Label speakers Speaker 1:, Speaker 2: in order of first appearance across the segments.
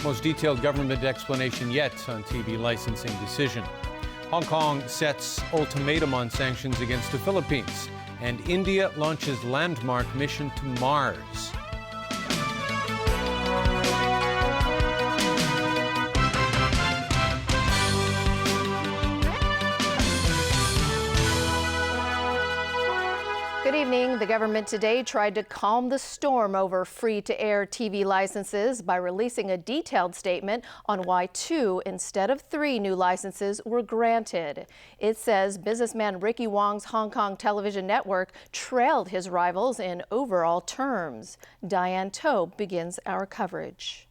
Speaker 1: Most detailed government explanation yet on TV licensing decision. Hong Kong sets ultimatum on sanctions against the Philippines. And India launches landmark mission to Mars.
Speaker 2: Good evening. The government today tried to calm the storm over free-to-air TV licenses by releasing a detailed statement on why 2 instead of 3 new licenses were granted. It says businessman Ricky Wong's Hong Kong television network trailed his rivals in overall terms. Diane Tobe begins our coverage.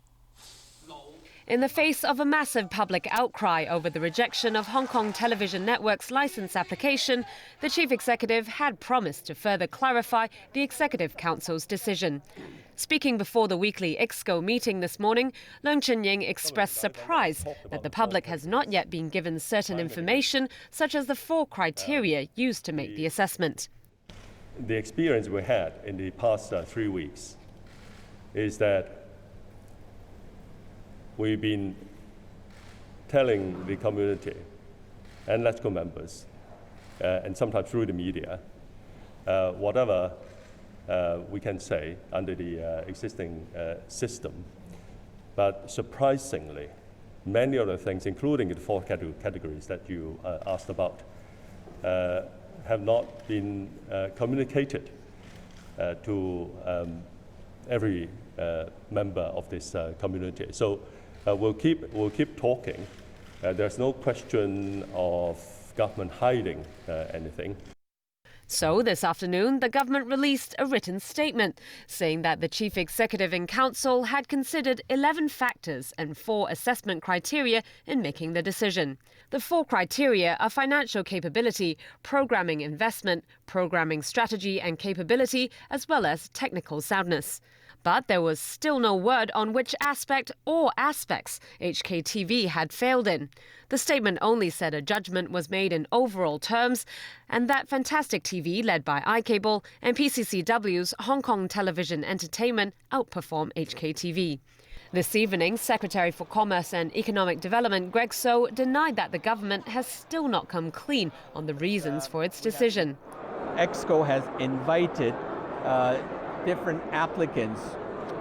Speaker 3: In the face of a massive public outcry over the rejection of Hong Kong Television Network's license application, the chief executive had promised to further clarify the Executive Council's decision. Speaking before the weekly EXCO meeting this morning, Leung Chun-ying expressed surprise that the public has not yet been given certain information, such as the 4 criteria used to make the assessment.
Speaker 4: The experience we had in the past 3 weeks is that we've been telling the community and LegCo members, and sometimes through the media, whatever we can say under the existing system. But surprisingly, many of the things, including the 4 categories that you asked about, have not been communicated to every member of this community. So we'll keep talking. There's no question of government hiding anything.
Speaker 3: So this afternoon, the government released a written statement saying that the chief executive in council had considered 11 factors and 4 assessment criteria in making the decision. The 4 criteria are financial capability, programming investment, programming strategy and capability, as well as technical soundness. But there was still no word on which aspect or aspects HKTV had failed in. The statement only said a judgment was made in overall terms and that Fantastic TV, led by iCable, and PCCW's Hong Kong Television Entertainment outperform HKTV. This evening, Secretary for Commerce and Economic Development Greg So denied that the government has still not come clean on the reasons for its decision.
Speaker 5: EXCO has invited different applicants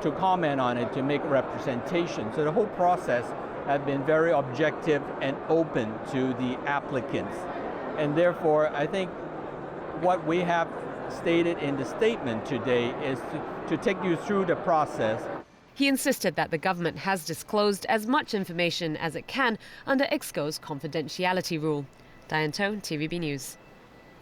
Speaker 5: to comment on it, to make representation. So the whole process has been very objective and open to the applicants. And therefore, I think what we have stated in the statement today is to take you through the process.
Speaker 3: He insisted that the government has disclosed as much information as it can under EXCO's confidentiality rule. Diane To, TVB News.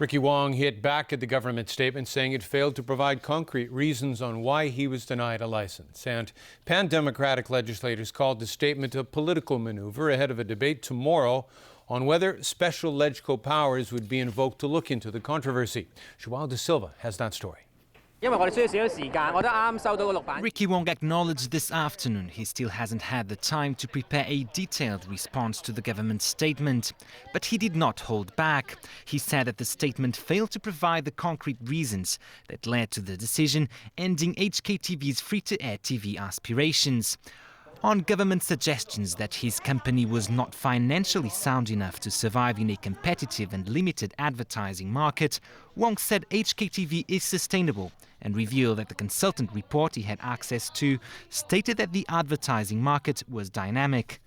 Speaker 1: Ricky Wong hit back at the government statement, saying it failed to provide concrete reasons on why he was denied a license. And pan-democratic legislators called the statement a political maneuver ahead of a debate tomorrow on whether special LegCo powers would be invoked to look into the controversy. Joao De Silva has that story.
Speaker 6: Ricky Wong acknowledged this afternoon he still hasn't had the time to prepare a detailed response to the government statement. But he did not hold back. He said that the statement failed to provide the concrete reasons that led to the decision ending HKTV's free-to-air TV aspirations. On government suggestions that his company was not financially sound enough to survive in a competitive and limited advertising market, Wong said HKTV is sustainable and revealed that the consultant report he had access to stated that the advertising market was dynamic.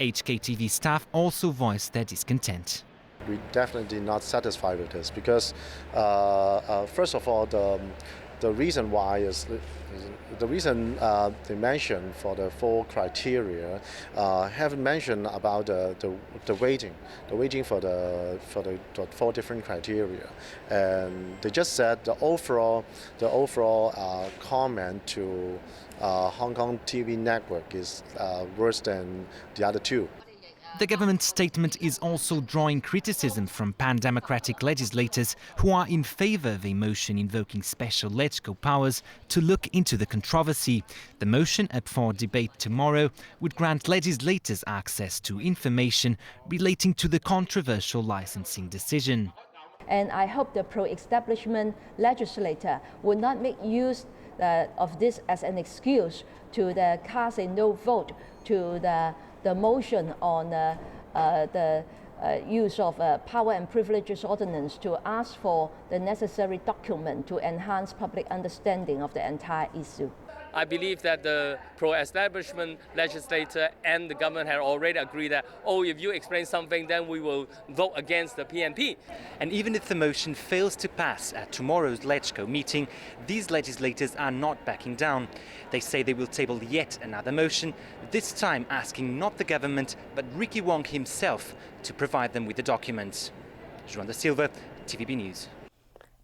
Speaker 6: HKTV staff also voiced their discontent.
Speaker 7: We definitely not satisfied with this because, first of all, the reason why is the reason they mentioned for the 4 criteria haven't mentioned about the weighting for the 4 different criteria, and they just said the overall comment to Hong Kong TV network is worse than the other 2.
Speaker 6: The government statement is also drawing criticism from pan-democratic legislators who are in favour of a motion invoking special LegCo powers to look into the controversy. The motion, up for debate tomorrow, would grant legislators access to information relating to the controversial licensing decision.
Speaker 8: And I hope the pro-establishment legislator will not make use of this as an excuse to cast a no vote to the motion on the use of Power and Privileges Ordinance to ask for the necessary document to enhance public understanding of the entire issue.
Speaker 9: I believe that the pro-establishment legislator and the government have already agreed that, if you explain something, then we will vote against the PNP.
Speaker 6: And even if the motion fails to pass at tomorrow's LegCo meeting, these legislators are not backing down. They say they will table yet another motion, this time asking not the government, but Ricky Wong himself to provide them with the documents. João da Silva, TVB News.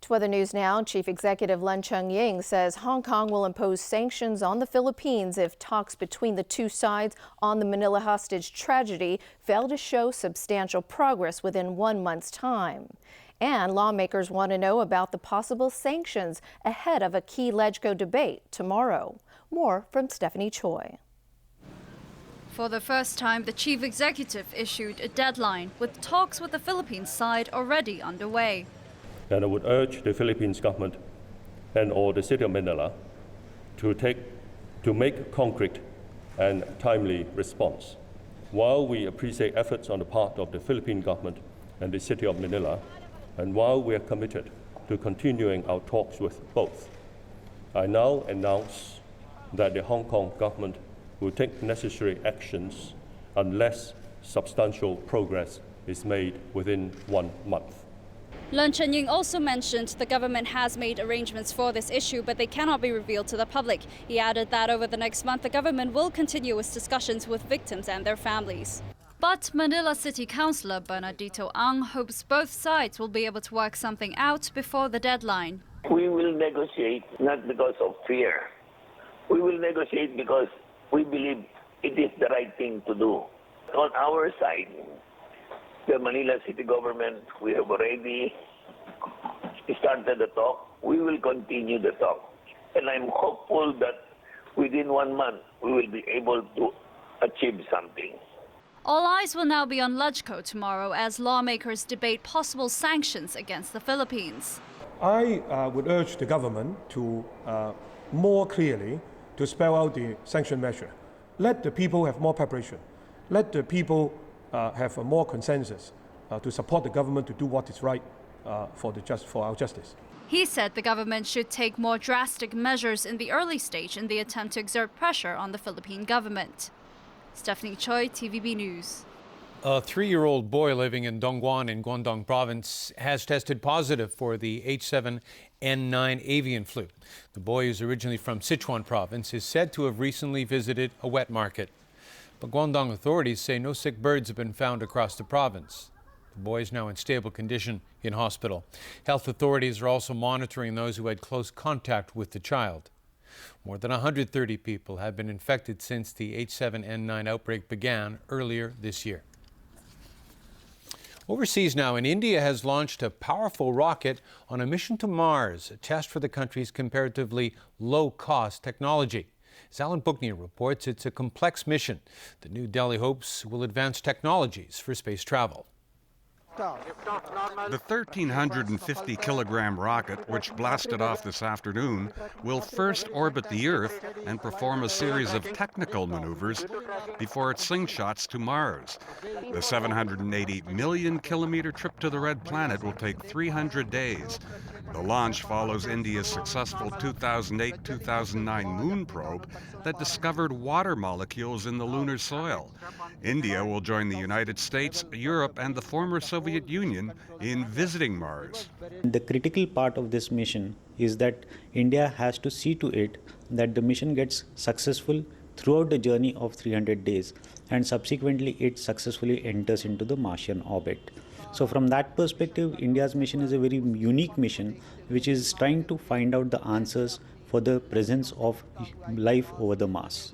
Speaker 2: To other news now, Chief Executive Len Cheng-ying says Hong Kong will impose sanctions on the Philippines if talks between the two sides on the Manila hostage tragedy fail to show substantial progress within 1 month's time. And lawmakers want to know about the possible sanctions ahead of a key LegCo debate tomorrow. More from Stephanie Choi.
Speaker 10: For the first time, the chief executive issued a deadline, with talks with the Philippines side already underway.
Speaker 4: And I would urge the Philippines government and/or the city of Manila to make concrete and timely response. While we appreciate efforts on the part of the Philippine government and the city of Manila, and while we are committed to continuing our talks with both, I now announce that the Hong Kong government will take necessary actions unless substantial progress is made within 1 month.
Speaker 10: Len Cheng-ying also mentioned the government has made arrangements for this issue, but they cannot be revealed to the public. He added that over the next month, the government will continue its discussions with victims and their families. But Manila City Councillor Bernardito Ang hopes both sides will be able to work something out before the deadline.
Speaker 11: We will negotiate not because of fear. We will negotiate because we believe it is the right thing to do. On our side, the Manila City government, we have already started the talk. We will continue the talk. And I'm hopeful that within 1 month, we will be able to achieve something.
Speaker 10: All eyes will now be on LegCo tomorrow as lawmakers debate possible sanctions against the Philippines.
Speaker 12: I would urge the government to more clearly to spell out the sanction measure. Let the people have more preparation. Let the people have more consensus to support the government to do what is right for our justice.
Speaker 10: He said the government should take more drastic measures in the early stage in the attempt to exert pressure on the Philippine government. Stephanie Choi, TVB News.
Speaker 1: A 3-year-old boy living in Dongguan in Guangdong province has tested positive for the H7N9 avian flu. The boy, who's originally from Sichuan province, is said to have recently visited a wet market. But Guangdong authorities say no sick birds have been found across the province. The boy is now in stable condition in hospital. Health authorities are also monitoring those who had close contact with the child. More than 130 people have been infected since the H7N9 outbreak began earlier this year. Overseas now, and India has launched a powerful rocket on a mission to Mars, a test for the country's comparatively low-cost technology. As Alan Booknear reports, it's a complex mission that New Delhi hopes will advance technologies for space travel.
Speaker 13: The 1,350-kilogram rocket, which blasted off this afternoon, will first orbit the Earth and perform a series of technical maneuvers before it slingshots to Mars. The 780-million-kilometer trip to the Red Planet will take 300 days. The launch follows India's successful 2008-2009 moon probe that discovered water molecules in the lunar soil. India will join the United States, Europe, and the former Soviet Union in visiting Mars.
Speaker 14: The critical part of this mission is that India has to see to it that the mission gets successful throughout the journey of 300 days and subsequently it successfully enters into the Martian orbit. So from that perspective, India's mission is a very unique mission which is trying to find out the answers for the presence of life over the Mars.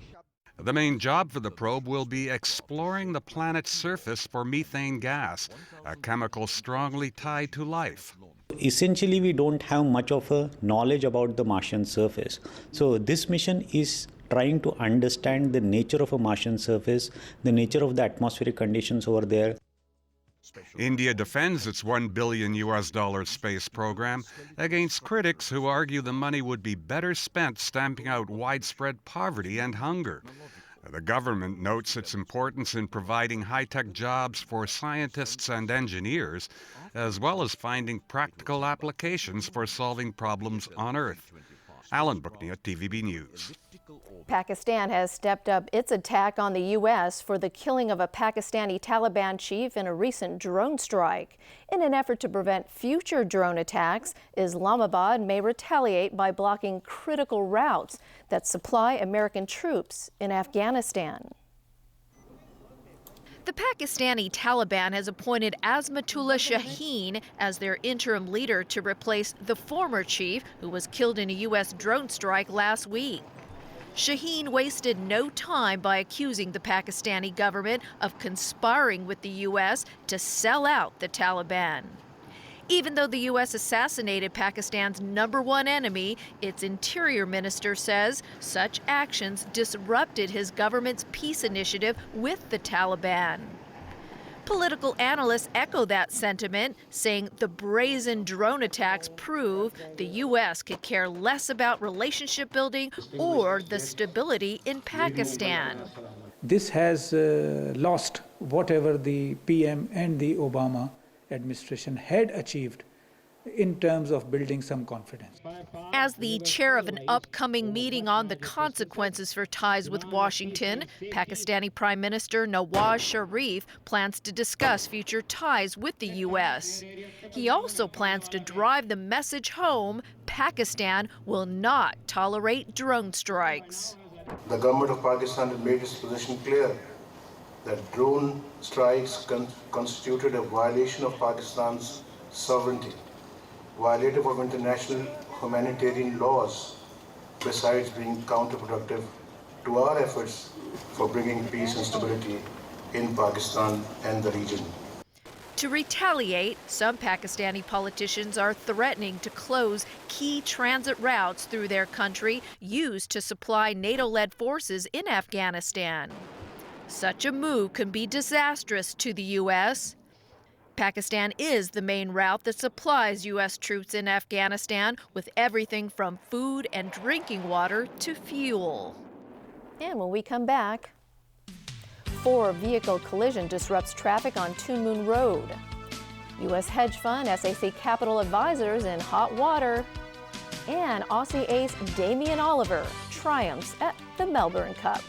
Speaker 13: The main job for the probe will be exploring the planet's surface for methane gas, a chemical strongly tied to life.
Speaker 14: Essentially, we don't have much of a knowledge about the Martian surface. So this mission is trying to understand the nature of a Martian surface, the nature of the atmospheric conditions over there.
Speaker 13: India defends its $1 billion space program against critics who argue the money would be better spent stamping out widespread poverty and hunger. The government notes its importance in providing high-tech jobs for scientists and engineers, as well as finding practical applications for solving problems on Earth. Alan Booknia, TVB News.
Speaker 2: Pakistan has stepped up its attack on the U.S. for the killing of a Pakistani Taliban chief in a recent drone strike. In an effort to prevent future drone attacks, Islamabad may retaliate by blocking critical routes that supply American troops in Afghanistan.
Speaker 15: The Pakistani Taliban has appointed Azmatullah Shaheen as their interim leader to replace the former chief who was killed in a U.S. drone strike last week. Shaheen wasted no time by accusing the Pakistani government of conspiring with the U.S. to sell out the Taliban. Even though the U.S. assassinated Pakistan's #1 enemy, its interior minister says such actions disrupted his government's peace initiative with the Taliban. Political analysts echo that sentiment, saying the brazen drone attacks prove the U.S. could care less about relationship building or the stability in Pakistan.
Speaker 16: This has lost whatever the PM and the Obama administration had achieved in terms of building some confidence.
Speaker 15: As the chair of an upcoming meeting on the consequences for ties with Washington, Pakistani Prime Minister Nawaz Sharif plans to discuss future ties with the U.S. He also plans to drive the message home: Pakistan will not tolerate drone strikes.
Speaker 17: The government of Pakistan has made its position clear that drone strikes constituted a violation of Pakistan's sovereignty, violative of international humanitarian laws, besides being counterproductive to our efforts for bringing peace and stability in Pakistan and the region.
Speaker 15: To retaliate, some Pakistani politicians are threatening to close key transit routes through their country used to supply NATO-led forces in Afghanistan. Such a move can be disastrous to the U.S. Pakistan is the main route that supplies U.S. troops in Afghanistan with everything from food and drinking water to fuel.
Speaker 2: And when we come back, 4-vehicle collision disrupts traffic on Toon Moon Road. U.S. hedge fund SAC Capital Advisors in hot water. And Aussie ace Damian Oliver triumphs at the Melbourne Cup.